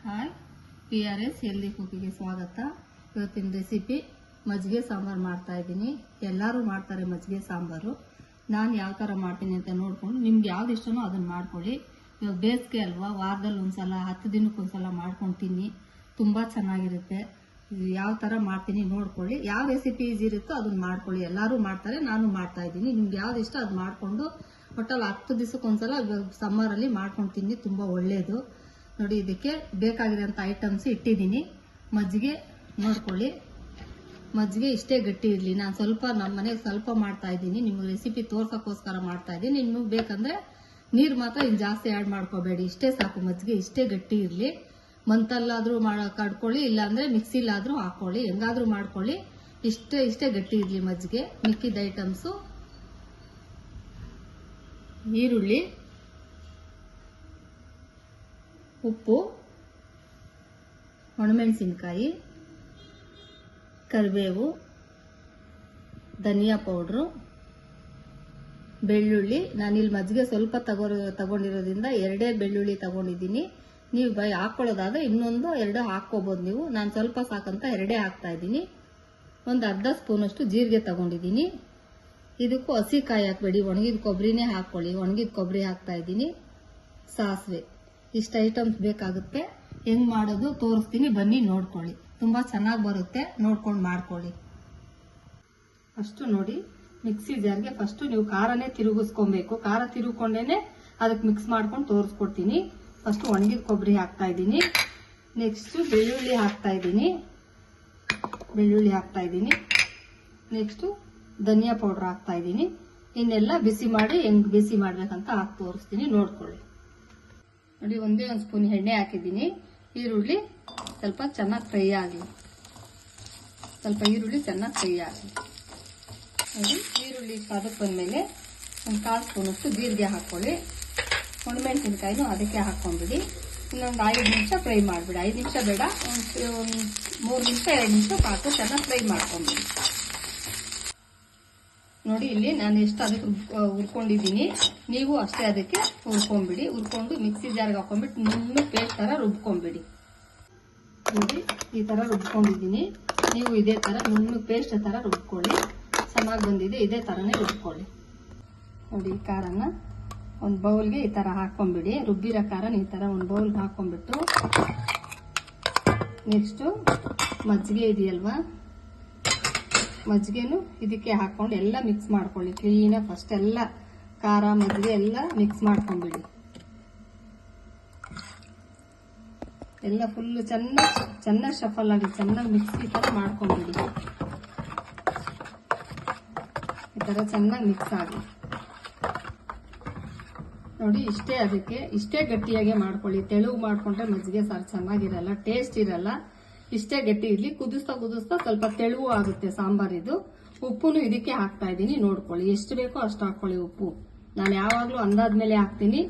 Hi, PRS healthy ಕುಕ್ಕಿಗೆ ಸ್ವಾಗತ. ಇವತ್ತಿನ recipe ಮಜ್ಜಿಗೆ ಸಾಂಬಾರು ಮಾಡ್ತಾ ಇದ್ದೀನಿ. ಎಲ್ಲರೂ ಮಾಡ್ತಾರೆ ಮಜ್ಜಿಗೆ ಸಾಂಬಾರು. ನಾನು ಯಾವ ಥರ ಮಾಡ್ತೀನಿ ಅಂತ ನೋಡ್ಕೊಂಡು ನಿಮ್ಗೆ ಯಾವ್ದು ಇಷ್ಟನೋ ಅದನ್ನು ಮಾಡ್ಕೊಳ್ಳಿ. ಇವಾಗ ಬೇಸಿಗೆ ಅಲ್ವಾ, ವಾರದಲ್ಲಿ ಒಂದ್ಸಲ 10 ದಿನಕ್ಕೊಂದ್ಸಲ ಮಾಡ್ಕೊಂಡು ತಿನ್ನಿ, ತುಂಬ ಚೆನ್ನಾಗಿರುತ್ತೆ. ಯಾವ ಥರ ಮಾಡ್ತೀನಿ ನೋಡ್ಕೊಳ್ಳಿ. ಯಾವ ರೆಸಿಪಿ ಈಸಿ ಇರುತ್ತೋ ಅದನ್ನ ಮಾಡ್ಕೊಳ್ಳಿ. ಎಲ್ಲರೂ ಮಾಡ್ತಾರೆ, ನಾನು ಮಾಡ್ತಾ ಇದ್ದೀನಿ. ನಿಮ್ಗೆ ಯಾವ್ದು ಇಷ್ಟ ಅದು ಮಾಡಿಕೊಂಡು ಒಟ್ಟಲ್ಲಿ 10 ದಿವಸಕ್ಕೊಂದ್ಸಲ ಸಮ್ಮರಲ್ಲಿ ಮಾಡ್ಕೊಂಡು ತಿನ್ನಿ, ತುಂಬ ಒಳ್ಳೆಯದು. ನೋಡಿ, ಇದಕ್ಕೆ ಬೇಕಾಗಿರೋಂಥ ಐಟಮ್ಸ್ ಇಟ್ಟಿದ್ದೀನಿ. ಮಜ್ಜಿಗೆ ನೋಡ್ಕೊಳ್ಳಿ, ಮಜ್ಜಿಗೆ ಇಷ್ಟೇ ಗಟ್ಟಿ ಇರಲಿ. ನಾನು ಸ್ವಲ್ಪ ನಮ್ಮ ಮನೆಗೆ ಸ್ವಲ್ಪ ಮಾಡ್ತಾ ಇದ್ದೀನಿ, ನಿಮ್ಗೆ ರೆಸಿಪಿ ತೋರ್ಸೋಕ್ಕೋಸ್ಕರ ಮಾಡ್ತಾ ಇದ್ದೀನಿ. ನಿಮ್ಗೆ ಬೇಕಂದ್ರೆ ನೀರು ಮಾತ್ರ ಇನ್ನು ಜಾಸ್ತಿ ಆ್ಯಡ್ ಮಾಡ್ಕೋಬೇಡಿ, ಇಷ್ಟೇ ಸಾಕು. ಮಜ್ಜಿಗೆ ಇಷ್ಟೇ ಗಟ್ಟಿ ಇರಲಿ. ಮಂತಲ್ಲಾದರೂ ಕಡ್ಕೊಳ್ಳಿ, ಇಲ್ಲಾಂದ್ರೆ ಮಿಕ್ಸಿಲಾದರೂ ಹಾಕೊಳ್ಳಿ, ಹೆಂಗಾದ್ರೂ ಮಾಡ್ಕೊಳ್ಳಿ. ಇಷ್ಟೇ ಗಟ್ಟಿ ಇರಲಿ ಮಜ್ಜಿಗೆ. ಮಿಕ್ಕಿದ ಐಟಮ್ಸು ಈರುಳ್ಳಿ, ಉಪ್ಪು, ಒಣಮೆಣಸಿನ್ಕಾಯಿ, ಕರಿಬೇವು, ಧನಿಯಾ ಪೌಡ್ರು, ಬೆಳ್ಳುಳ್ಳಿ. ನಾನಿಲ್ಲಿ ಮಜ್ಜಿಗೆ ಸ್ವಲ್ಪ ತಗೊಂಡಿರೋದ್ರಿಂದ 2 ಬೆಳ್ಳುಳ್ಳಿ ತಗೊಂಡಿದ್ದೀನಿ. ನೀವು ಹಾಕೊಳ್ಳೋದಾದ್ರೆ ಇನ್ನೊಂದು 2 ಹಾಕ್ಕೋಬಹುದು ನೀವು. ನಾನು ಸ್ವಲ್ಪ ಸಾಕಂತ 2 ಹಾಕ್ತಾ ಇದ್ದೀನಿ. ಒಂದು ಅರ್ಧ ಸ್ಪೂನಷ್ಟು ಜೀರಿಗೆ ತಗೊಂಡಿದ್ದೀನಿ. ಇದಕ್ಕೂ ಹಸಿ ಕಾಯಿ ಹಾಕಬೇಡಿ, ಒಣಗಿದ ಕೊಬ್ಬರಿನೇ ಹಾಕೊಳ್ಳಿ. ಒಣಗಿದ ಕೊಬ್ಬರಿ ಹಾಕ್ತಾ ಇದ್ದೀನಿ. ಸಾಸಿವೆ. ಇಷ್ಟು ಐಟಮ್ಸ್ ಬೇಕಾಗುತ್ತೆ. ಹೆಂಗ್ ಮಾಡೋದು ತೋರಿಸ್ತೀನಿ, ಬನ್ನಿ ನೋಡ್ಕೊಳ್ಳಿ. ತುಂಬಾ ಚೆನ್ನಾಗಿ ಬರುತ್ತೆ, ನೋಡ್ಕೊಂಡು ಮಾಡ್ಕೊಳ್ಳಿ. ಫಸ್ಟ್ ನೋಡಿ, ಮಿಕ್ಸಿ ಜಾರ್ಗೆ ಫಸ್ಟ್ ನೀವು ಖಾರನೇ ತಿರುಗಿಸ್ಕೊಬೇಕು. ಖಾರ ತಿರುಗಿಕೊಂಡೇನೆ ಅದಕ್ಕೆ ಮಿಕ್ಸ್ ಮಾಡ್ಕೊಂಡು ತೋರಿಸ್ಕೊಡ್ತೀನಿ. ಫಸ್ಟ್ ಒಣಗಿದ ಕೊಬ್ಬರಿ ಹಾಕ್ತಾ ಇದ್ದೀನಿ. ನೆಕ್ಸ್ಟ್ ಬೆಳ್ಳುಳ್ಳಿ ಹಾಕ್ತಾ ಇದ್ದೀನಿ. ನೆಕ್ಸ್ಟ್ ಧನಿಯಾ ಪೌಡರ್ ಹಾಕ್ತಾ ಇದ್ದೀನಿ. ಇನ್ನೆಲ್ಲ ಬಿಸಿ ಮಾಡಿ ಹೆಂಗ್ ಬಿಸಿ ಮಾಡ್ಬೇಕಂತ ಹಾಕಿ ತೋರಿಸ್ತೀನಿ, ನೋಡ್ಕೊಳ್ಳಿ. ನೋಡಿ, ಒಂದೇ ಒಂದು ಸ್ಪೂನ್ ಎಣ್ಣೆ ಹಾಕಿದ್ದೀನಿ. ಈರುಳ್ಳಿ ಸ್ವಲ್ಪ ಚೆನ್ನಾಗಿ ಫ್ರೈ ಆಗಲಿ. ನೋಡಿ, ಈರುಳ್ಳಿ ಅದಕ್ಕೆ ಬಂದ್ಮೇಲೆ ಒಂದು 1/4 ಸ್ಪೂನಷ್ಟು ಜೀರಿಗೆ ಹಾಕೊಳ್ಳಿ. ಒಣಮೆಣಸಿನ್ಕಾಯಿನೂ ಅದಕ್ಕೆ ಹಾಕೊಂಡ್ಬಿಡಿ. ಇನ್ನೊಂದು 5 ನಿಮಿಷ ಫ್ರೈ ಮಾಡಿಬಿಡಿ. 5 ನಿಮಿಷ ಬೇಡ, ಒಂದು 3 ನಿಮಿಷ 2 ನಿಮಿಷ ಸಾಕು. ಚೆನ್ನಾಗಿ ಫ್ರೈ ಮಾಡ್ಕೊಂಡ್ಬಿಡಿ. ನೋಡಿ, ಇಲ್ಲಿ ನಾನು ಎಷ್ಟು ಅದಕ್ಕೆ ಹುರ್ಕೊಂಡಿದ್ದೀನಿ, ನೀವು ಅಷ್ಟೇ ಅದಕ್ಕೆ ಹುರ್ಕೊಂಡ್ಬಿಡಿ. ಹುರ್ಕೊಂಡು ಮಿಕ್ಸಿ ಜಾರ್ಗೆ ಹಾಕೊಂಡ್ಬಿಟ್ಟು ನುಣ್ಣಗೆ ಪೇಸ್ಟ್ ತರ ರುಬ್ಕೊಂಡ್ಬಿಡಿ. ನೋಡಿ, ಈ ತರ ರುಬ್ಕೊಂಡಿದ್ದೀನಿ. ನೀವು ಇದೇ ತರ ನುಣ್ಣಗೆ ಪೇಸ್ಟ್ ತರ ರುಬ್ಕೊಳ್ಳಿ. ಚೆನ್ನಾಗಿ ಬಂದಿದೆ, ಇದೇ ತರನೇ ರುಬ್ಕೊಳ್ಳಿ. ನೋಡಿ, ಈ ಖಾರನ ಒಂದು ಬೌಲ್ಗೆ ಈ ತರ ಹಾಕೊಂಡ್ಬಿಡಿ. ರುಬ್ಬಿರೋ ಖಾರನ ಈ ತರ ಒಂದು ಬೌಲ್ಗೆ ಹಾಕೊಂಡ್ಬಿಟ್ಟು, ನೆಕ್ಸ್ಟ್ ಮಜ್ಜಿಗೆ ಇದೆಯಲ್ವಾ, ಮಜ್ಜಿಗೆನು ಇದಕ್ಕೆ ಹಾಕೊಂಡು ಎಲ್ಲ ಮಿಕ್ಸ್ ಮಾಡ್ಕೊಳ್ಳಿ ಕ್ಲೀನಾಗಿ. ಫಸ್ಟ್ ಎಲ್ಲ ಖಾರ ಮಜ್ಜಿಗೆ ಎಲ್ಲ ಮಿಕ್ಸ್ ಮಾಡ್ಕೊಂಡ್ಬಿಡಿ. ಎಲ್ಲ ಫುಲ್ ಚೆನ್ನಾಗಿ ಶಫಲ್ ಆಗಿ ಚೆನ್ನಾಗಿ ಮಿಕ್ಸ್ ಈ ತರ ಮಾಡ್ಕೊಂಡ್ಬಿಡಿ. ಈ ತರ ಚೆನ್ನಾಗಿ ಮಿಕ್ಸ್ ಆಗಿ. ನೋಡಿ, ಇಷ್ಟೇ ಗಟ್ಟಿಯಾಗೆ ಮಾಡ್ಕೊಳ್ಳಿ. ತೆಳುವು ಮಾಡ್ಕೊಂಡ್ರೆ ಮಜ್ಜಿಗೆ ಸಾರು ಚೆನ್ನಾಗಿರಲ್ಲ, ಟೇಸ್ಟ್ ಇರಲ್ಲ. ಇಷ್ಟೇ ಗಟ್ಟಿ ಇರ್ಲಿ. ಕುದಿಸ್ತಾ ಸ್ವಲ್ಪ ತೆಳುವು ಆಗುತ್ತೆ ಸಾಂಬಾರಿದು. ಉಪ್ಪುನು ಇದಕ್ಕೆ ಹಾಕ್ತಾ ಇದ್ದೀನಿ, ನೋಡ್ಕೊಳ್ಳಿ. ಎಷ್ಟು ಬೇಕೋ ಅಷ್ಟು ಹಾಕೊಳ್ಳಿ ಉಪ್ಪು. ನಾನು ಯಾವಾಗ್ಲೂ ಅಂದಾದ್ಮೇಲೆ ಹಾಕ್ತೀನಿ.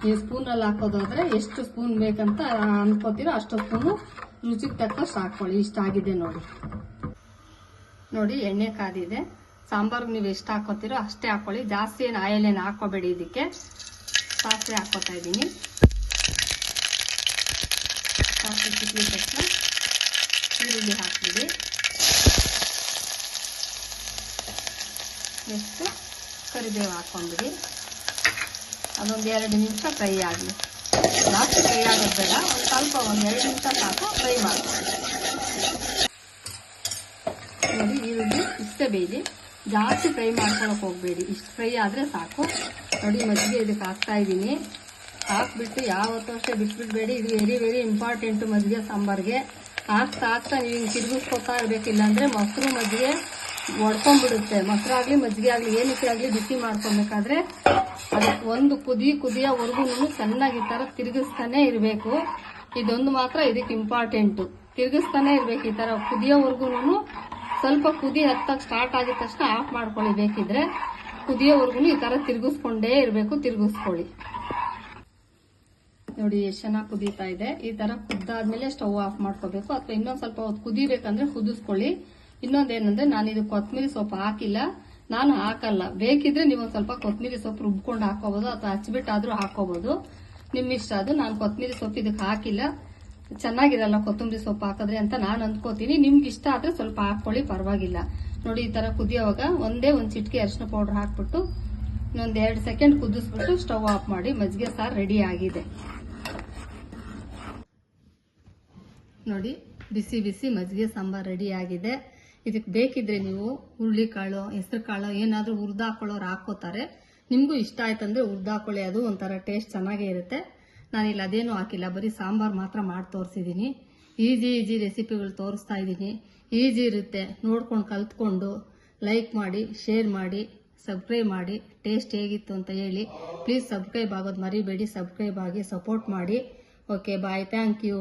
ನೀವು ಸ್ಪೂನಲ್ಲಿ ಹಾಕೋದಾದ್ರೆ ಎಷ್ಟು ಸ್ಪೂನ್ ಬೇಕಂತ ಅನ್ಕೋತೀರೋ ಅಷ್ಟು ಸ್ಪೂನು ರುಚಿಗೆ ತಕ್ಕಷ್ಟು ಹಾಕೊಳ್ಳಿ. ಇಷ್ಟ ಆಗಿದೆ ನೋಡಿ, ಎಣ್ಣೆ ಕಾದಿದೆ. ಸಾಂಬಾರ್ಗೆ ನೀವು ಎಷ್ಟು ಹಾಕೋತೀರೋ ಅಷ್ಟೇ ಹಾಕೊಳ್ಳಿ. ಜಾಸ್ತಿ ಏನು ಆಯಿಲ್ ಏನು ಹಾಕೋಬೇಡಿ. ಇದಕ್ಕೆ ಸಾಸಿವೆ ಹಾಕೋತಾ ಇದ್ದೀನಿ. ಸಾಸಿವೆ ಸಿಕ್ಕಿದ ತಕ್ಷಣ ಈರುಳ್ಳಿ ಹಾಕ್ಬಿಡಿ. ನೆಕ್ಸ್ಟ್ ಕರಿಬೇವು ಹಾಕೊಂಡ್ಬಿಡಿ. ಅದೊಂದು 2 ನಿಮಿಷ ಫ್ರೈ ಆಗಲಿ. ಜಾಸ್ತಿ ಫ್ರೈ ಆಗೋದು ಬೇಡ, ಒಂದು 2 ನಿಮಿಷ ಸಾಕು ಫ್ರೈ ಮಾಡ್ಕೊಳ್ಳಿ. ನೋಡಿ, ಈರುಳ್ಳಿ ಇಷ್ಟೇ ಬೇಯ್ಲಿ, ಜಾಸ್ತಿ ಫ್ರೈ ಮಾಡ್ಕೊಳಕ್ ಹೋಗ್ಬೇಡಿ. ಇಷ್ಟು ಫ್ರೈ ಆದ್ರೆ ಸಾಕು. ನೋಡಿ, ಮಜ್ಜಿಗೆ ಇದಕ್ಕೆ ಹಾಕ್ತಾ ಇದ್ದೀನಿ. ಹಾಕ್ಬಿಟ್ಟು ಯಾವತ್ತೂ ಅಷ್ಟೇ ಬಿಟ್ಬಿಡ್ಬೇಡಿ. ಇದು ವೆರಿ ಇಂಪಾರ್ಟೆಂಟ್ ಮಜ್ಜಿಗೆ ಸಾಂಬಾರ್ಗೆ. ಹಾಕ್ತಾ ನೀವು ಹಿಂಗೆ ತಿರುಗಿಸ್ಕೊತಾ ಇರ್ಬೇಕಿಲ್ಲ ಅಂದ್ರೆ ಮೊಸರು ಮಜ್ಜಿಗೆ ಒಡ್ಕೊಂಡ್ಬಿಡುತ್ತೆ. ಮೊಸರಾಗ್ಲಿ ಮಜ್ಜಿಗೆ ಆಗ್ಲಿ ಏನಕ್ಕೆ ಆಗ್ಲಿ ಬಿಸಿ ಮಾಡ್ಕೊಬೇಕಾದ್ರೆ ಅದಕ್ಕೆ ಒಂದು ಕುದಿಯೋವರೆಗೂ ಚೆನ್ನಾಗಿ ಈ ತರ ತಿರುಗಿಸ್ತಾನೆ ಇರಬೇಕು. ಇದೊಂದು ಮಾತ್ರ ಇದಕ್ಕೆ ಇಂಪಾರ್ಟೆಂಟು, ತಿರುಗಿಸ್ತಾನೆ ಇರ್ಬೇಕು. ಈ ತರ ಕುದಿಯೋವರೆಗೂ ಸ್ವಲ್ಪ ಕುದಿ ಹತ್ತಕ್ಕೆ ಸ್ಟಾರ್ಟ್ ಆಗಿದ ತಕ್ಷಣ ಆಫ್ ಮಾಡ್ಕೊಳ್ಳಿ. ಬೇಕಿದ್ರೆ ಕುದಿಯೋವರೆಗೂ ಈ ತರ ತಿರುಗಿಸ್ಕೊಂಡೇ ಇರಬೇಕು. ತಿರುಗಿಸ್ಕೊಳ್ಳಿ. ನೋಡಿ, ಎಷ್ಟು ಚೆನ್ನಾಗಿ ಕುದೀತಾ ಇದೆ. ಈ ತರ ಕುದ್ದಾದ್ಮೇಲೆ ಸ್ಟವ್ ಆಫ್ ಮಾಡ್ಕೋಬೇಕು. ಅಥವಾ ಇನ್ನೊಂದ್ ಸ್ವಲ್ಪ ಹೊತ್ತು ಕುದಿಬೇಕಂದ್ರೆ ಕುದಿಸ್ಕೊಳ್ಳಿ. ಇನ್ನೊಂದೇನಂದ್ರೆ, ನಾನು ಇದು ಕೊತ್ತಂಬರಿ ಸೊಪ್ಪು ಹಾಕಿಲ್ಲ, ನಾನು ಹಾಕಲ್ಲ. ಬೇಕಿದ್ರೆ ನೀವು ಒಂದ್ ಸ್ವಲ್ಪ ಕೊತ್ತಂಬರಿ ಸೊಪ್ಪು ರುಬ್ಕೊಂಡು ಹಾಕೋಬಹುದು, ಅಥವಾ ಹಚ್ಬಿಟ್ಟಾದ್ರೂ ಹಾಕೋಬಹುದು. ನಿಮ್ಮ ಇಷ್ಟ ಅದು. ನಾನು ಕೊತ್ತಂಬರಿ ಸೊಪ್ಪು ಇದಕ್ಕೆ ಹಾಕಿಲ್ಲ. ಚೆನ್ನಾಗಿರಲ್ಲ ಕೊತ್ತಂಬರಿ ಸೊಪ್ಪು ಹಾಕಿದ್ರೆ ಅಂತ ನಾನು ಅಂದ್ಕೋತೀನಿ. ನಿಮ್ಗೆ ಇಷ್ಟ ಆದ್ರೆ ಸ್ವಲ್ಪ ಹಾಕೊಳ್ಳಿ, ಪರವಾಗಿಲ್ಲ. ನೋಡಿ ಈ ತರ ಕುದಿಯೋವಾಗ ಒಂದೇ ಒಂದು ಚಿಟಿಕೆ ಅರಿಶಿನ ಪೌಡರ್ ಹಾಕ್ಬಿಟ್ಟು ಇನ್ನೊಂದ್ 2 ಸೆಕೆಂಡ್ ಕುದಿಸ್ಬಿಟ್ಟು ಸ್ಟವ್ ಆಫ್ ಮಾಡಿ. ಮಜ್ಜಿಗೆ ಸಾರು ರೆಡಿ ಆಗಿದೆ. ನೋಡಿ ಬಿಸಿ ಬಿಸಿ ಮಜ್ಜಿಗೆ ಸಾಂಬಾರ್ ರೆಡಿ ಆಗಿದೆ. ಇದಕ್ಕೆ ಬೇಕಿದ್ರೆ ನೀವು ಹುರುಳಿಕಾಳು, ಹೆಸರು ಕಾಳು ಏನಾದ್ರೂ ಹುರಿದಾಕೊಳ್ಳೋರು ಹಾಕೋತಾರೆ. ನಿಮ್ಗೂ ಇಷ್ಟ ಆಯ್ತಂದ್ರೆ ಹುರಿದಾಕೊಳ್ಳಿ, ಅದು ಒಂಥರ ಟೇಸ್ಟ್ ಚೆನ್ನಾಗೇ ಇರುತ್ತೆ. ನಾನಿಲ್ಲಿ ಅದೇನು ಹಾಕಿಲ್ಲ, ಬರೀ ಸಾಂಬಾರ್ ಮಾತ್ರ ಮಾಡಿ ತೋರಿಸಿದ್ದೀನಿ. ಈಜಿ ರೆಸಿಪಿಗಳು ತೋರಿಸ್ತಾ ಇದ್ದೀನಿ. ಈಜಿ ಇರುತ್ತೆ, ನೋಡ್ಕೊಂಡು ಕಲ್ತ್ಕೊಂಡು ಲೈಕ್ ಮಾಡಿ, ಶೇರ್ ಮಾಡಿ, ಸಬ್ಸ್ಕ್ರೈಬ್ ಮಾಡಿ. ಟೇಸ್ಟ್ ಹೇಗಿತ್ತು ಅಂತ ಹೇಳಿ. ಪ್ಲೀಸ್ ಸಬ್ಸ್ಕ್ರೈಬ್ ಆಗೋದು ಮರಿಬೇಡಿ. ಸಬ್ಸ್ಕ್ರೈಬ್ ಆಗಿ ಸಪೋರ್ಟ್ ಮಾಡಿ. Okay, bye, thank you.